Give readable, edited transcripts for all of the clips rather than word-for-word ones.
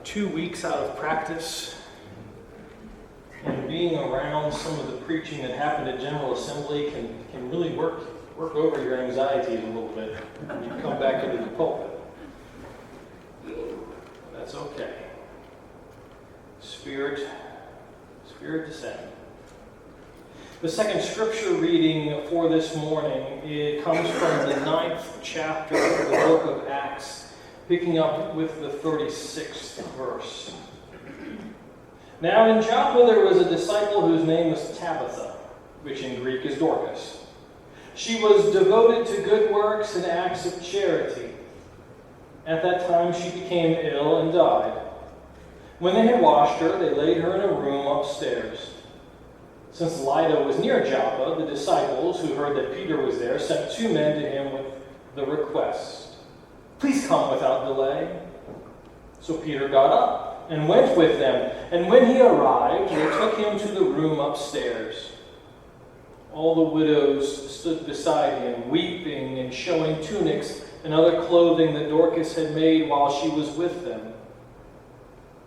2 weeks out of practice, and being around some of the preaching that happened at General Assembly can really work over your anxieties a little bit when you come back into the pulpit. That's okay. Spirit descend. The second scripture reading for this morning, it comes from the 9th chapter of the book of Acts, picking up with the 36th verse. Now in Joppa there was a disciple whose name was Tabitha, which in Greek is Dorcas. She was devoted to good works and acts of charity. At that time she became ill and died. When they had washed her, they laid her in a room upstairs. Since Lydda was near Joppa, the disciples, who heard that Peter was there, sent 2 men to him with the request, "Please come without delay." So Peter got up and went with them, and when he arrived, they took him to the room upstairs. All the widows stood beside him, weeping and showing tunics and other clothing that Dorcas had made while she was with them.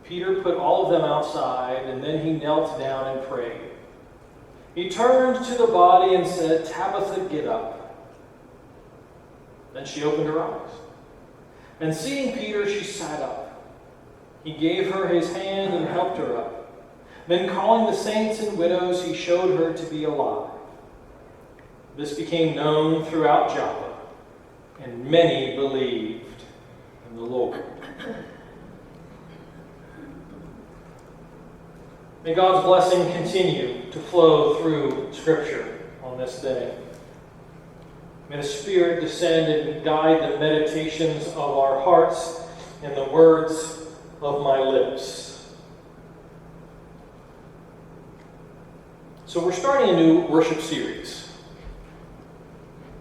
Peter put all of them outside, and then he knelt down and prayed. He turned to the body and said, "Tabitha, get up." Then she opened her eyes. And seeing Peter, she sat up. He gave her his hand and helped her up. Then calling the saints and widows, he showed her to be alive. This became known throughout Joppa, and many believed in the Lord. May God's blessing continue to flow through Scripture on this day. May the Spirit descend and guide the meditations of our hearts and the words of my lips. So we're starting a new worship series.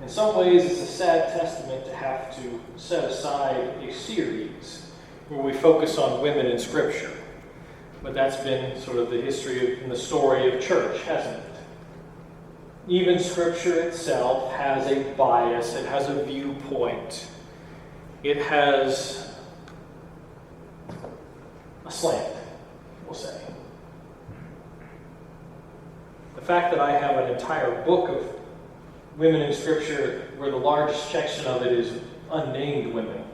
In some ways, it's a sad testament to have to set aside a series where we focus on women in Scripture. But that's been sort of the history and the story of church, hasn't it? Even Scripture itself has a bias. It has a viewpoint. It has a slant, we'll say. The fact that I have an entire book of women in Scripture where the largest section of it is unnamed women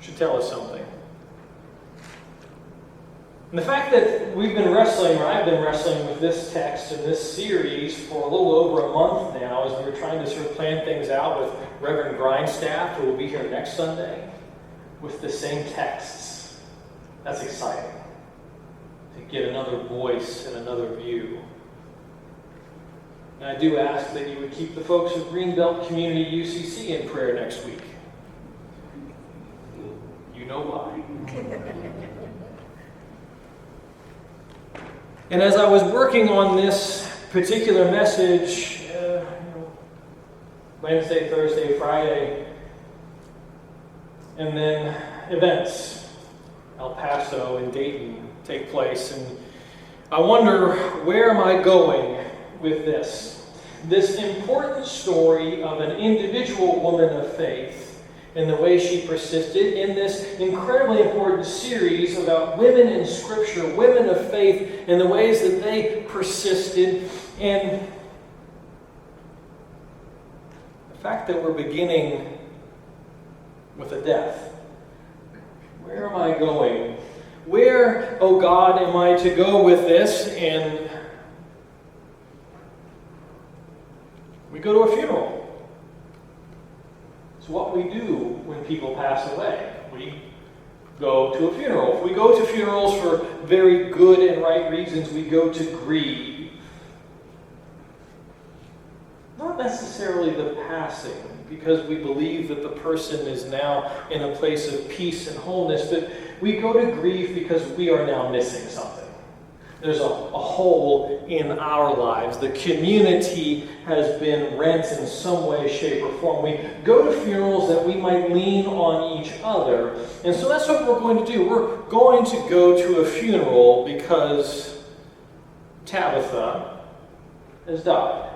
should tell us something. And the fact that I've been wrestling with this text and this series for a little over a month now as we were trying to sort of plan things out with Reverend Grindstaff, who will be here next Sunday, with the same texts. That's exciting. To get another voice and another view. And I do ask that you would keep the folks of Greenbelt Community UCC in prayer next week. You know why. And as I was working on this particular message, Wednesday, Thursday, Friday, and then events, El Paso and Dayton take place, and I wonder, where am I going with this? This important story of an individual woman of faith and the way she persisted in this incredibly important series about women in Scripture, women of faith, and the ways that they persisted, and the fact that we're beginning with a death. Where am I going? Where, oh God, am I to go with this? And we go to a funeral. It's what we do when people pass away. We go to a funeral. If we go to funerals for very good and right reasons, we go to grieve. Not necessarily the passing, because we believe that the person is now in a place of peace and wholeness, but we go to grieve because we are now missing something. There's a hole in our lives. The community has been rent in some way, shape, or form. We go to funerals that we might lean on each other. And so that's what we're going to do. We're going to go to a funeral because Tabitha has died.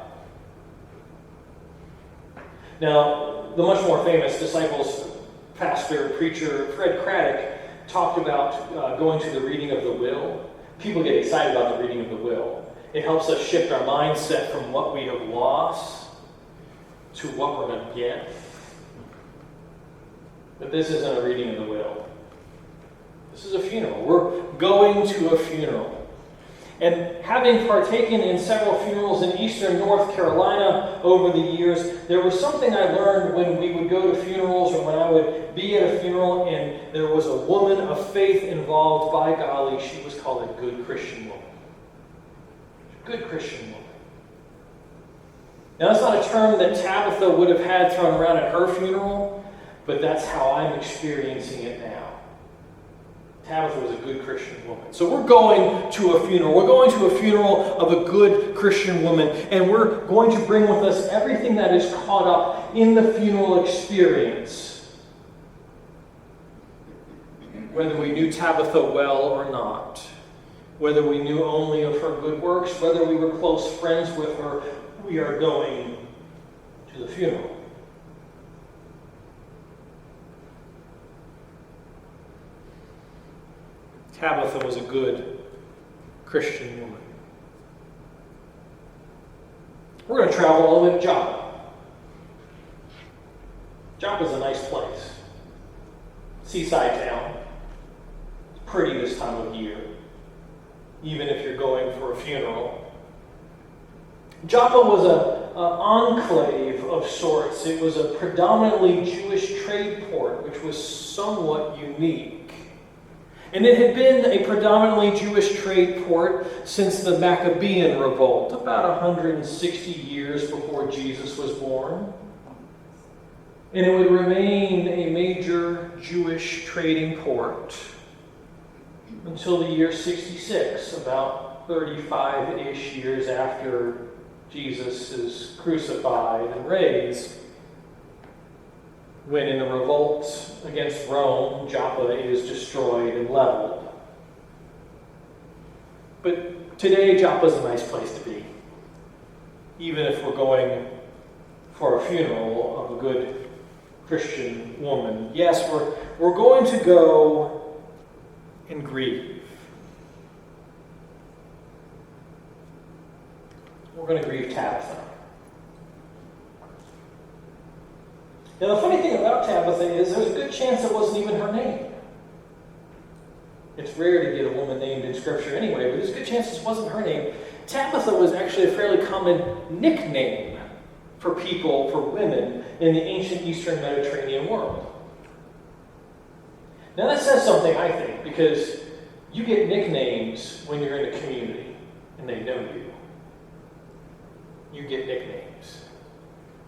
Now, the much more famous disciples, pastor, preacher, Fred Craddock, talked about going to the reading of the will. People get excited about the reading of the will. It helps us shift our mindset from what we have lost to what we're going to get. But this isn't a reading of the will. This is a funeral. We're going to a funeral. And having partaken in several funerals in eastern North Carolina over the years, there was something I learned when we would go to funerals or when I would be at a funeral and there was a woman of faith involved. By golly, she was called a good Christian woman. Good Christian woman. Now, that's not a term that Tabitha would have had thrown around at her funeral, but that's how I'm experiencing it now. Tabitha was a good Christian woman. So we're going to a funeral. We're going to a funeral of a good Christian woman, and we're going to bring with us everything that is caught up in the funeral experience. Whether we knew Tabitha well or not, whether we knew only of her good works, whether we were close friends with her, we are going to the funeral. Tabitha was a good Christian woman. We're going to travel all the way to Joppa. Joppa's a nice place. Seaside town. It's pretty this time of year, even if you're going for a funeral. Joppa was an enclave of sorts. It was a predominantly Jewish trade port, which was somewhat unique. And it had been a predominantly Jewish trade port since the Maccabean revolt, about 160 years before Jesus was born. And it would remain a major Jewish trading port until the year 66, about 35-ish years after Jesus is crucified and raised, when in the revolt against Rome, Joppa is destroyed and leveled. But today, Joppa is a nice place to be, even if we're going for a funeral of a good Christian woman. Yes, we're going to go and grieve. We're going to grieve Tabitha. Now, the funny thing about Tabitha is there's a good chance it wasn't even her name. It's rare to get a woman named in Scripture anyway, but there's a good chance this wasn't her name. Tabitha was actually a fairly common nickname for people, for women, in the ancient Eastern Mediterranean world. Now, that says something, I think, because you get nicknames when you're in a community and they know you. You get nicknames.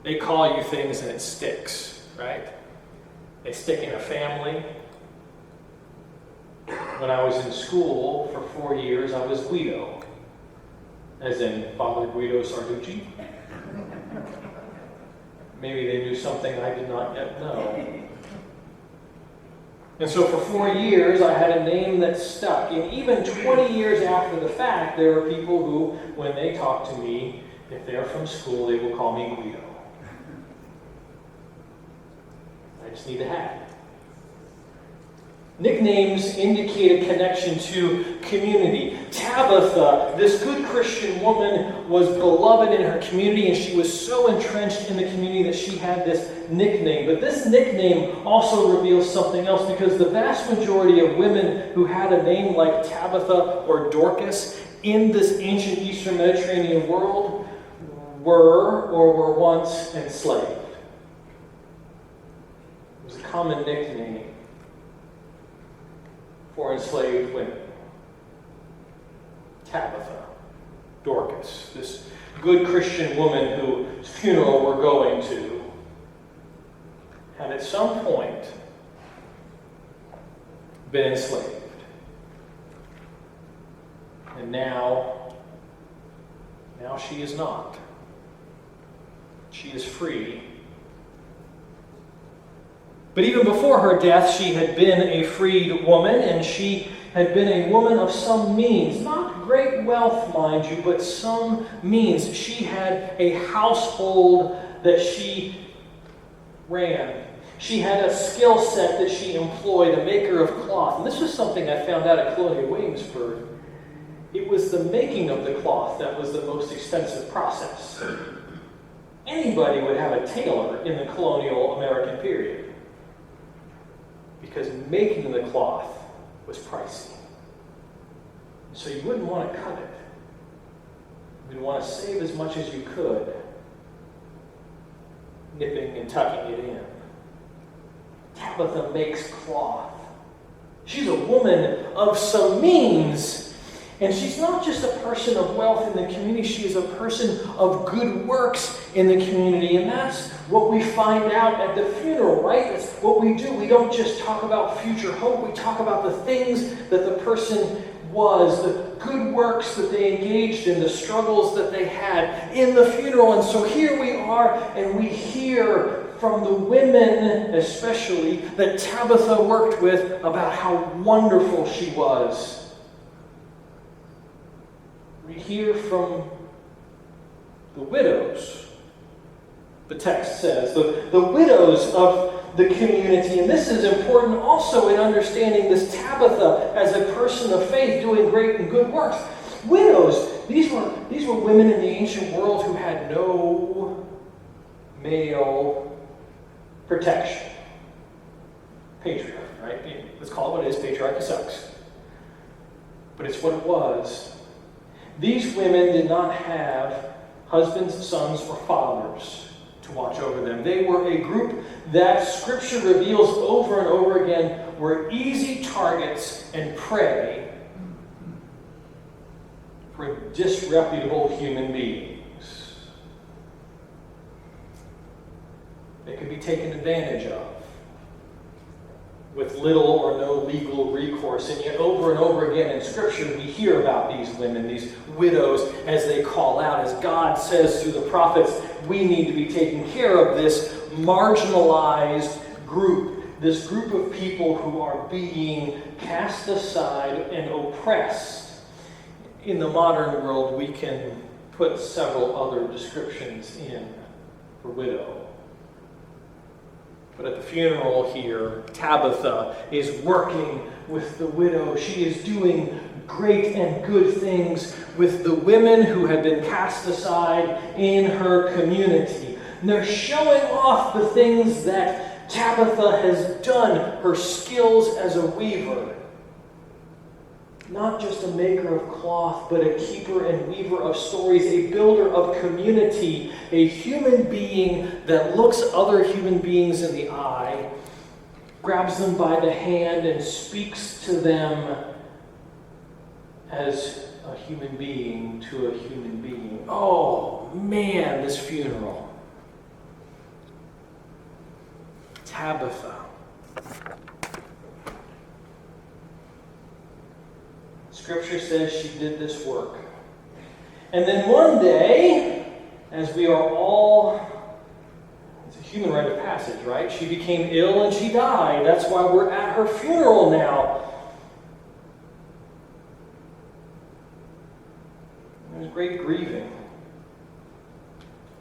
They call you things and it sticks, right? They stick in a family. When I was in school for 4 years, I was Guido, as in Father Guido Sarducci. Maybe they knew something I did not yet know. And so for 4 years, I had a name that stuck. And even 20 years after the fact, there are people who, when they talk to me, if they're from school, they will call me Guido. I just need to have it. Nicknames indicate a connection to community. Tabitha, this good Christian woman, was beloved in her community, and she was so entrenched in the community that she had this nickname. But this nickname also reveals something else, because the vast majority of women who had a name like Tabitha or Dorcas in this ancient Eastern Mediterranean world were once enslaved. It was a common nickname for enslaved women. Tabitha, Dorcas, this good Christian woman whose funeral we're going to, had at some point been enslaved. And now she is not. She is free. But even before her death, she had been a freed woman, and she had been a woman of some means. Not great wealth, mind you, but some means. She had a household that she ran. She had a skill set that she employed, a maker of cloth. And this was something I found out at Colonial Williamsburg. It was the making of the cloth that was the most expensive process. Anybody would have a tailor in the colonial American period, because making the cloth was pricey. So you wouldn't want to cut it. You'd want to save as much as you could, nipping and tucking it in. Tabitha makes cloth. She's a woman of some means. And she's not just a person of wealth in the community, she is a person of good works in the community. And that's what we find out at the funeral, right? That's what we do. We don't just talk about future hope, we talk about the things that the person was, the good works that they engaged in, the struggles that they had in the funeral. And so here we are, and we hear from the women especially that Tabitha worked with about how wonderful she was. We hear from the widows, the text says, the widows of the community. And this is important also in understanding this Tabitha as a person of faith doing great and good works. Widows, these were women in the ancient world who had no male protection. Patriarchy, right? Let's call it what it is. Patriarchy sucks. But it's what it was. These women did not have husbands, sons, or fathers to watch over them. They were a group that Scripture reveals over and over again were easy targets and prey for disreputable human beings. They could be taken advantage of with little or no legal recourse. And yet over and over again in Scripture we hear about these women, these widows, as they call out, as God says through the prophets, we need to be taking care of this marginalized group, this group of people who are being cast aside and oppressed. In the modern world, we can put several other descriptions in for widow. But at the funeral here, Tabitha is working with the widow. She is doing great and good things with the women who have been cast aside in her community. And they're showing off the things that Tabitha has done, her skills as a weaver. Not just a maker of cloth, but a keeper and weaver of stories, a builder of community, a human being that looks other human beings in the eye, grabs them by the hand, and speaks to them as a human being to a human being. Oh, man, this funeral. Tabitha. Scripture says she did this work. And then one day, as we are all, it's a human rite of passage, right? She became ill and she died. That's why we're at her funeral now. There's great grieving.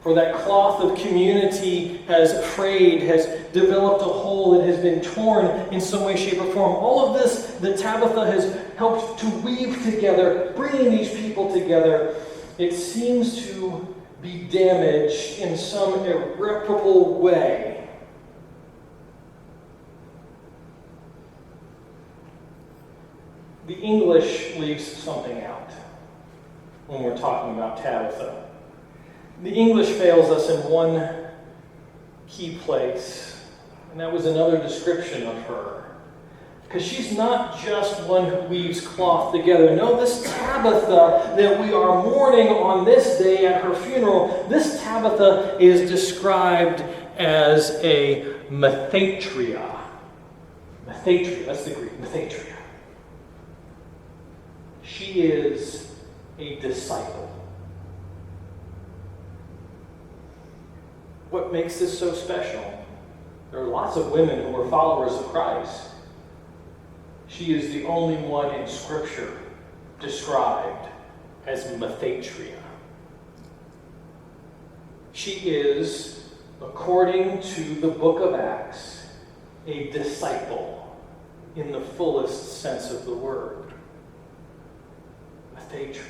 For that cloth of community has frayed, has developed a hole, and has been torn in some way, shape, or form. All of this that Tabitha has helped to weave together, bringing these people together, it seems to be damaged in some irreparable way. The English leaves something out when we're talking about Tabitha. The English fails us in one key place, and that was another description of her. Because she's not just one who weaves cloth together. No, this Tabitha that we are mourning on this day at her funeral, this Tabitha is described as a methatria. Methatria, that's the Greek, methatria. She is a disciple. What makes this so special? There are lots of women who are followers of Christ. She is the only one in Scripture described as methatria. She is, according to the book of Acts, a disciple in the fullest sense of the word. Mathatria.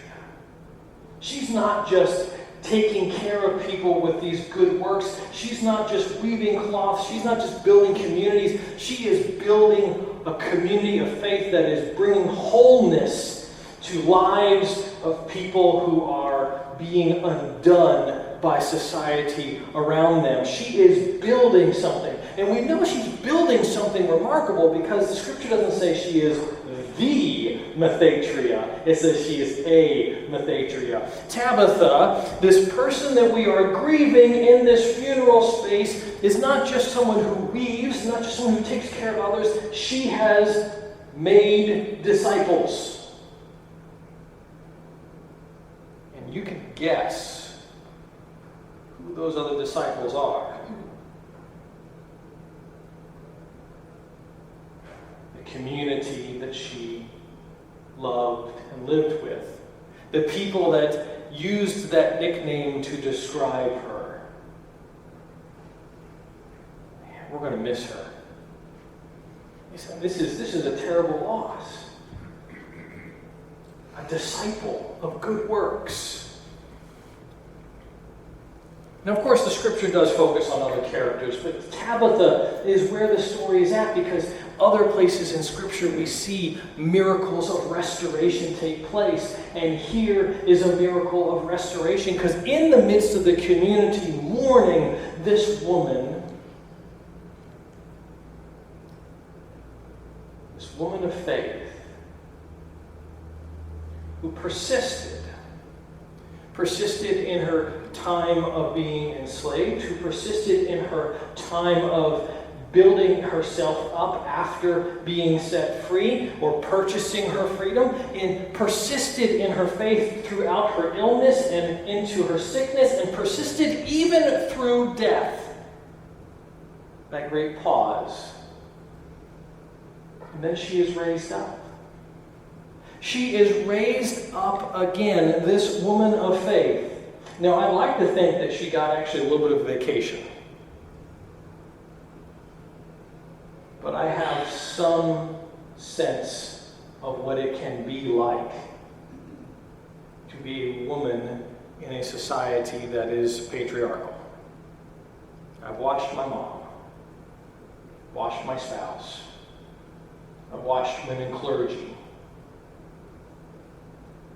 She's not just taking care of people with these good works. She's not just weaving cloths. She's not just building communities. She is building a community of faith that is bringing wholeness to lives of people who are being undone by society around them. She is building something. And we know she's building something remarkable because the scripture doesn't say she is the Mathatria. It says she is a Mathatria. Tabitha, this person that we are grieving in this funeral space, is not just someone who weaves, not just someone who takes care of others. She has made disciples. And you can guess who those other disciples are. The community that she loved and lived with. The people that used that nickname to describe her. Man, we're going to miss her. This is a terrible loss. A disciple of good works. Now, of course, the scripture does focus on other characters, but Tabitha is where the story is at because other places in scripture we see miracles of restoration take place. And here is a miracle of restoration because in the midst of the community mourning this woman of faith who persisted in her time of being enslaved, who persisted in her time of building herself up after being set free or purchasing her freedom, and persisted in her faith throughout her illness and into her sickness, and persisted even through death. That great pause. And then she is raised up. She is raised up again, this woman of faith. Now, I'd like to think that she got actually a little bit of a vacation. But I have some sense of what it can be like to be a woman in a society that is patriarchal. I've watched my mom, watched my spouse, I've watched women clergy.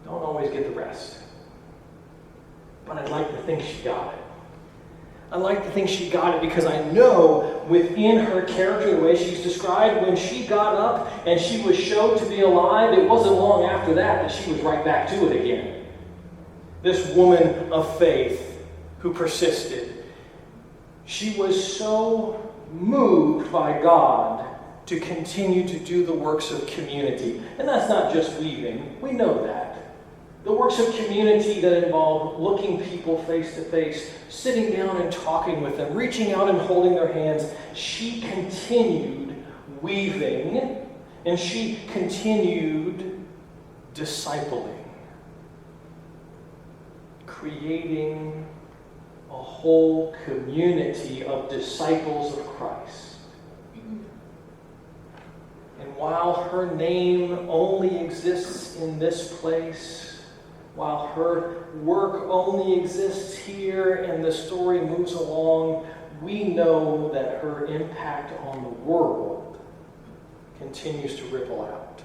Don't always get the rest. But I'd like to think she got it. I like to think she got it because I know within her character, the way she's described, when she got up and she was showed to be alive, it wasn't long after that she was right back to it again. This woman of faith who persisted. She was so moved by God to continue to do the works of community. And that's not just weaving. We know that. The works of community that involve looking people face to face, sitting down and talking with them, reaching out and holding their hands. She continued weaving, and she continued discipling, creating a whole community of disciples of Christ. And while her name only exists in this place, while her work only exists here and the story moves along, we know that her impact on the world continues to ripple out.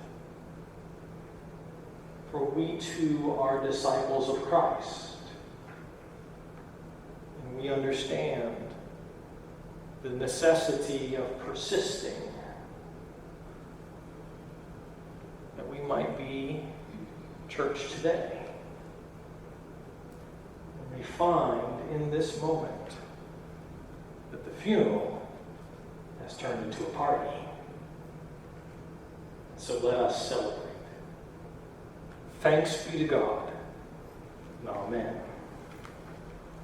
For we too are disciples of Christ. And we understand the necessity of persisting, that we might be church today. We find in this moment that the funeral has turned into a party. So let us celebrate. Thanks be to God. Amen.